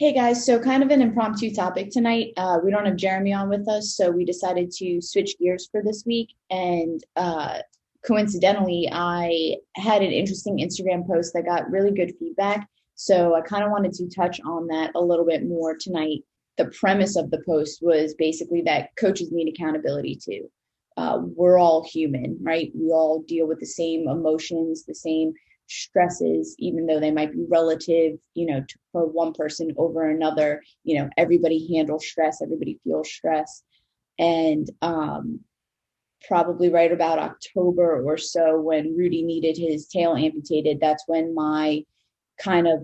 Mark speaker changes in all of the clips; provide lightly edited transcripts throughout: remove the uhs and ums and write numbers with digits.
Speaker 1: Hey guys, so kind of an impromptu topic tonight. We don't have Jeremy on with us, so we decided to switch gears for this week. And coincidentally, I had an interesting Instagram post that got really good feedback. So I kind of wanted to touch on that a little bit more tonight. The premise of the post was basically that coaches need accountability too. We're all human, right? We all deal with the same emotions, the same stresses, even though they might be relative, for one person over another. Everybody handles stress, everybody feels stress. And probably right about October or so, when Rudy needed his tail amputated, that's when my kind of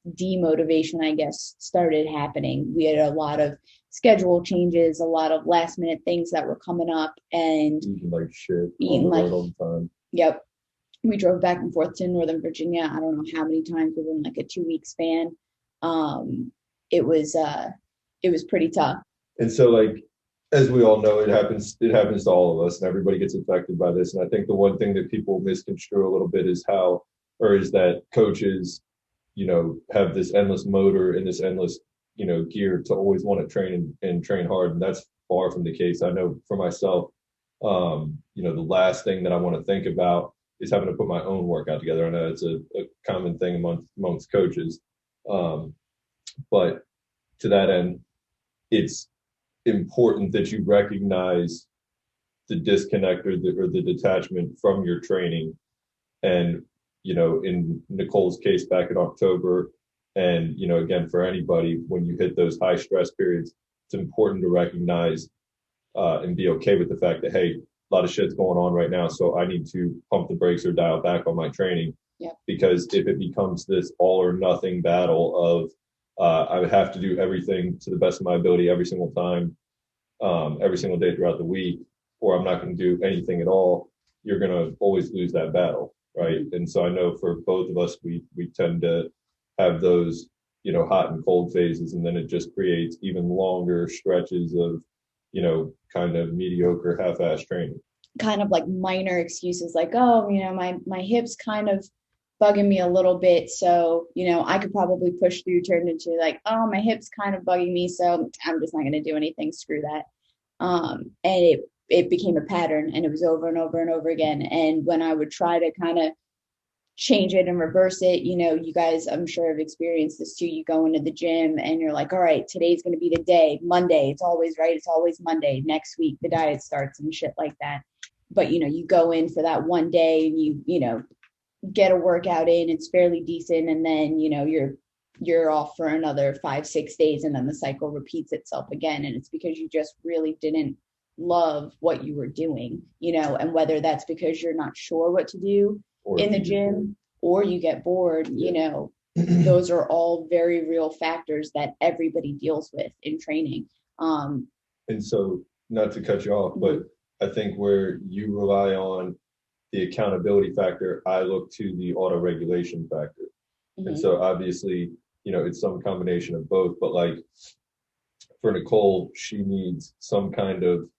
Speaker 1: demotivation, I guess, started happening. We had a lot of schedule changes, a lot of last minute things that were coming up, and
Speaker 2: Eating like shit on
Speaker 1: eating
Speaker 2: the
Speaker 1: like,
Speaker 2: road all the time.
Speaker 1: yep, we drove back and forth to Northern Virginia. I don't know how many times within like a 2 week span. Um, it was pretty tough.
Speaker 2: And so like as we all know, it happens to all of us and everybody gets affected by this. And I think the one thing that people misconstrue a little bit is is that coaches, have this endless motor and this endless, gear to always want to train and train hard. And that's far from the case. I know for myself, the last thing that I want to think about is having to put my own workout together. I know it's a common thing amongst coaches. Um, but to that end, it's important that you recognize the disconnect or the detachment from your training. And, in Nicole's case back in October, and, again, for anybody, when you hit those high stress periods, it's important to recognize and be okay with the fact that, hey, a lot of shit's going on right now. So I need to pump the brakes or dial back on my training.
Speaker 1: Yep.
Speaker 2: Because if it becomes this all or nothing battle of I would have to do everything to the best of my ability every single time, every single day throughout the week, or I'm not going to do anything at all, you're going to always lose that battle, right? And so I know for both of us, we tend to have those, hot and cold phases, and then it just creates even longer stretches of, kind of mediocre half-ass training.
Speaker 1: Kind of like minor excuses like, oh, my hips kind of bugging me a little bit, so I could probably push through, turned into like, oh, my hips kind of bugging me, so I'm just not going to do anything, screw that. And it became a pattern, and it was over and over and over again. And when I would try to kind of change it and reverse it, you guys, I'm sure, have experienced this too. You go into the gym and you're like, all right, today's going to be the day. Monday, it's always right, it's always Monday. Next week the diet starts and shit like that. But you go in for that one day and you get a workout in, it's fairly decent, and then you're off for another 5-6 days, and then the cycle repeats itself again. And it's because you just really didn't love what you were doing, and whether that's because you're not sure what to do
Speaker 2: Or
Speaker 1: in
Speaker 2: if
Speaker 1: the
Speaker 2: you get bored.
Speaker 1: gym or you get bored.
Speaker 2: Yeah.
Speaker 1: Those are all very real factors that everybody deals with in training.
Speaker 2: And so, not to cut you off, but I think where you rely on the accountability factor, I look to the auto regulation factor. And
Speaker 1: Mhm.
Speaker 2: so, obviously, it's some combination of both. But like for Nicole, she needs some kind of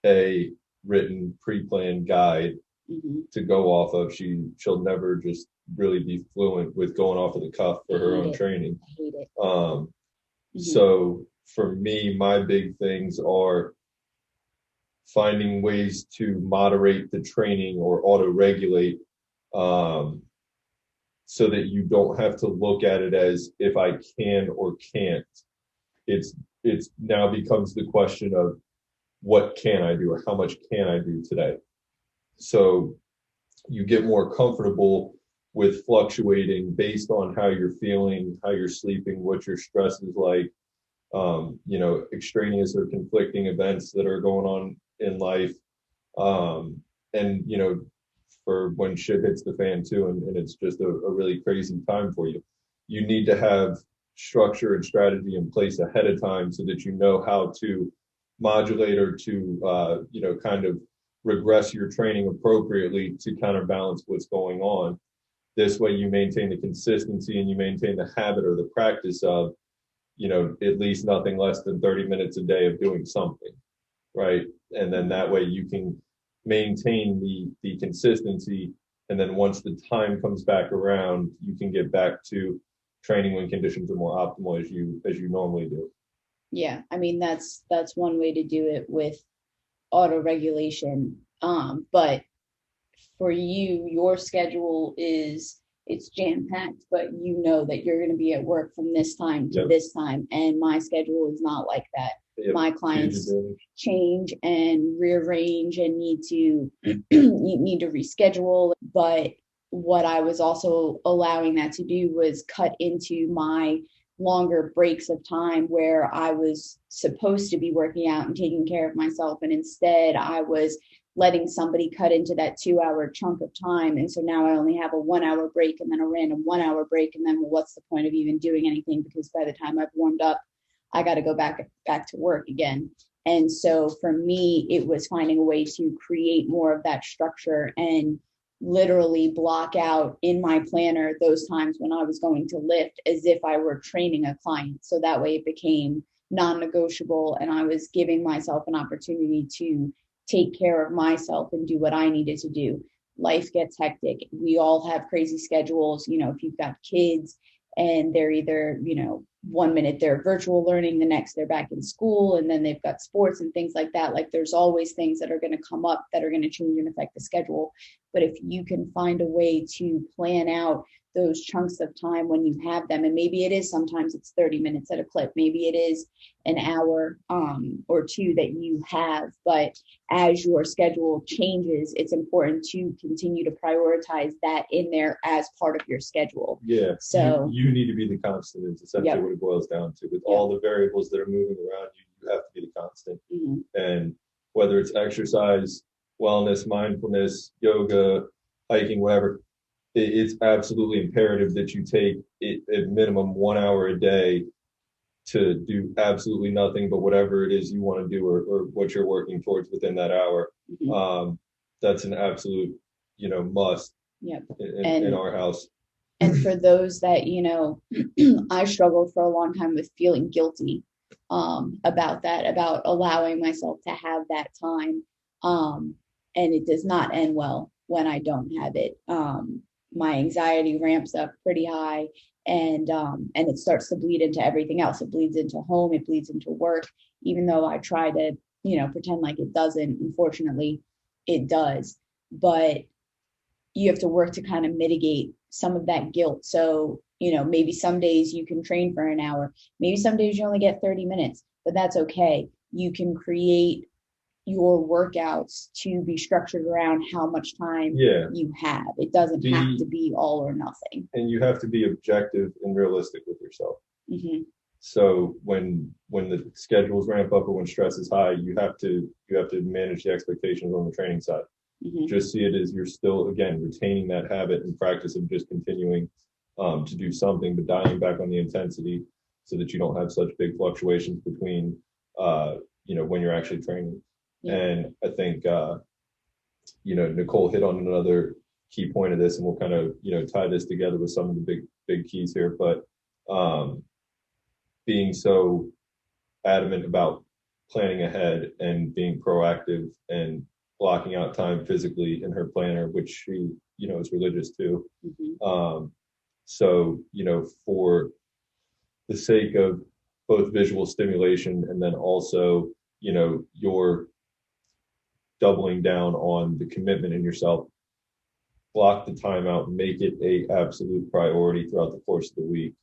Speaker 2: a written pre-planned guide
Speaker 1: Mhm.
Speaker 2: to go off of. She'll never just really be fluent with going off of the cuff for her
Speaker 1: Hate
Speaker 2: own
Speaker 1: it.
Speaker 2: training.
Speaker 1: Hate it.
Speaker 2: Um,
Speaker 1: Mhm.
Speaker 2: so for me, my big things are finding ways to moderate the training or auto regulate, um, so that you don't have to look at it as if I can or can't. It's now becomes the question of what can I do or how much can I do today. So you get more comfortable with fluctuating based on how you're feeling, how you're sleeping, what your stress is like, extraneous or conflicting events that are going on in life. And, for when shit hits the fan too, and it's just a really crazy time for you, you need to have structure and strategy in place ahead of time so that you know how to modulate or to, kind of regress your training appropriately to counterbalance what's going on. This way you maintain the consistency and you maintain the habit or the practice of, at least nothing less than 30 minutes a day of doing something, right? And then that way you can maintain the consistency. And then once the time comes back around, you can get back to training when conditions are more optimal as you normally do.
Speaker 1: Yeah, I mean that's one way to do it with auto regulation. But for you, your schedule is it's jam packed, but you know that you're going to be at work from this time to
Speaker 2: Yep.
Speaker 1: this time, and my schedule is not like that.
Speaker 2: Yep.
Speaker 1: My
Speaker 2: Huge
Speaker 1: clients
Speaker 2: advantage.
Speaker 1: change and rearrange and need to need to reschedule. But what I was also allowing that to do was cut into my longer breaks of time where I was supposed to be working out and taking care of myself, and instead I was letting somebody cut into that 2 hour chunk of time. And so now I only have a 1 hour break and then a random 1 hour break. And then, well, what's the point of even doing anything? Because by the time I've warmed up, I got to go back to work again. And so for me, it was finding a way to create more of that structure and literally block out in my planner those times when I was going to lift as if I were training a client. So that way it became non-negotiable and I was giving myself an opportunity to take care of myself and do what I needed to do. Life gets hectic. We all have crazy schedules. You know, if you've got kids and they're either, you know, 1 minute they're virtual learning, the next they're back in school, and then they've got sports and things like that. Like there's always things that are going to come up that are going to change and affect the schedule. But if you can find a way to plan out those chunks of time when you have them, and maybe it is sometimes it's 30 minutes at a clip, maybe it is an hour or two that you have, but as your schedule changes, it's important to continue to prioritize that in there as part of your schedule.
Speaker 2: Yeah.
Speaker 1: So
Speaker 2: you need to be the constant is essentially
Speaker 1: Yep.
Speaker 2: what it boils down to. With
Speaker 1: Yep.
Speaker 2: all the variables that are moving around you, you have to be the constant.
Speaker 1: mhm,
Speaker 2: And whether it's exercise, wellness, mindfulness, yoga, hiking, whatever, it's absolutely imperative that you take it at minimum 1 hour a day to do absolutely nothing but whatever it is you want to do or what you're working towards within that hour.
Speaker 1: mhm,
Speaker 2: That's an absolute, must
Speaker 1: yep.
Speaker 2: in
Speaker 1: And
Speaker 2: our house.
Speaker 1: and for those that, you know, I struggled for a long time with feeling guilty about that, about allowing myself to have that time. And it does not end well when I don't have it. My anxiety ramps up pretty high and it starts to bleed into everything else. It bleeds into home, it bleeds into work, even though I try to, you know, pretend like it doesn't. Unfortunately, it does. But you have to work to kind of mitigate some of that guilt. So, you know, maybe some days you can train for an hour, maybe some days you only get 30 minutes, but that's okay. You can create your workouts to be structured around how much time
Speaker 2: Yeah.
Speaker 1: you have. It doesn't have to be all or nothing.
Speaker 2: And you have to be objective and realistic with yourself.
Speaker 1: Mm-hmm.
Speaker 2: So when the schedules ramp up or when stress is high, you have to manage the expectations on the training side.
Speaker 1: Mm-hmm.
Speaker 2: Just see it as you're still, again, retaining that habit and practice of just continuing to do something, but dialing back on the intensity so that you don't have such big fluctuations between, when you're actually training.
Speaker 1: Yeah.
Speaker 2: And I think, Nicole hit on another key point of this, and we'll kind of, tie this together with some of the big keys here. But being so adamant about planning ahead and being proactive and blocking out time physically in her planner, which she, is religious too.
Speaker 1: Mm-hmm.
Speaker 2: So, for the sake of both visual stimulation and then also, your doubling down on the commitment in yourself, block the time out, make it a absolute priority throughout the course of the week.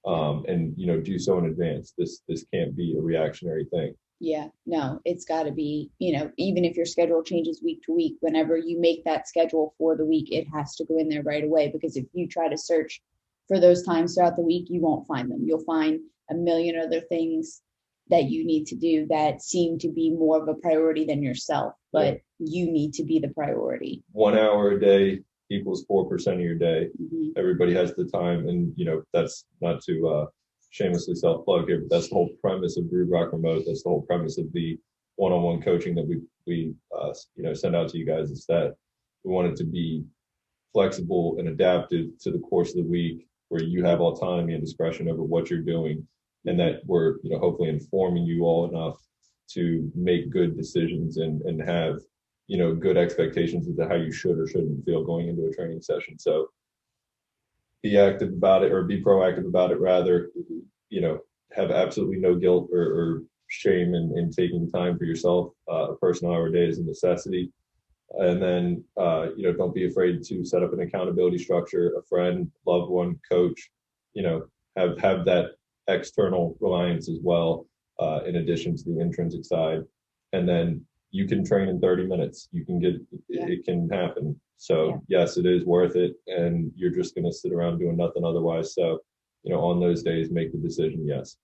Speaker 2: And do so in advance. This can't be a reactionary thing.
Speaker 1: Yeah, no, it's got to be, even if your schedule changes week to week, whenever you make that schedule for the week, it has to go in there right away. Because if you try to search for those times throughout the week, you won't find them. You'll find a million other things that you need to do that seem to be more of a priority than yourself, but you need to be the priority.
Speaker 2: 1 hour a day equals 4% of your day.
Speaker 1: Mm-hmm.
Speaker 2: Everybody has the time, and that's not to shamelessly self-plug here, but that's the whole premise of Brood Rock Remote. That's the whole premise of the one-on-one coaching that we send out to you guys, is that we want it to be flexible and adaptive to the course of the week, where you have autonomy and discretion over what you're doing, and that we're hopefully informing you all enough to make good decisions and have good expectations as to how you should or shouldn't feel going into a training session. So be active about it, or be proactive about it rather. You know, have absolutely no guilt or shame in taking time for yourself. A personal hour a day is a necessity. And then, you know, don't be afraid to set up an accountability structure, a friend, loved one, coach, you know, have that external reliance as well, in addition to the intrinsic side. And then you can train in 30 minutes. You can get,
Speaker 1: Yeah.
Speaker 2: it can happen. So yes, it is worth it. And you're just going to sit around doing nothing otherwise. So, you know, on those days, make the decision. Yes.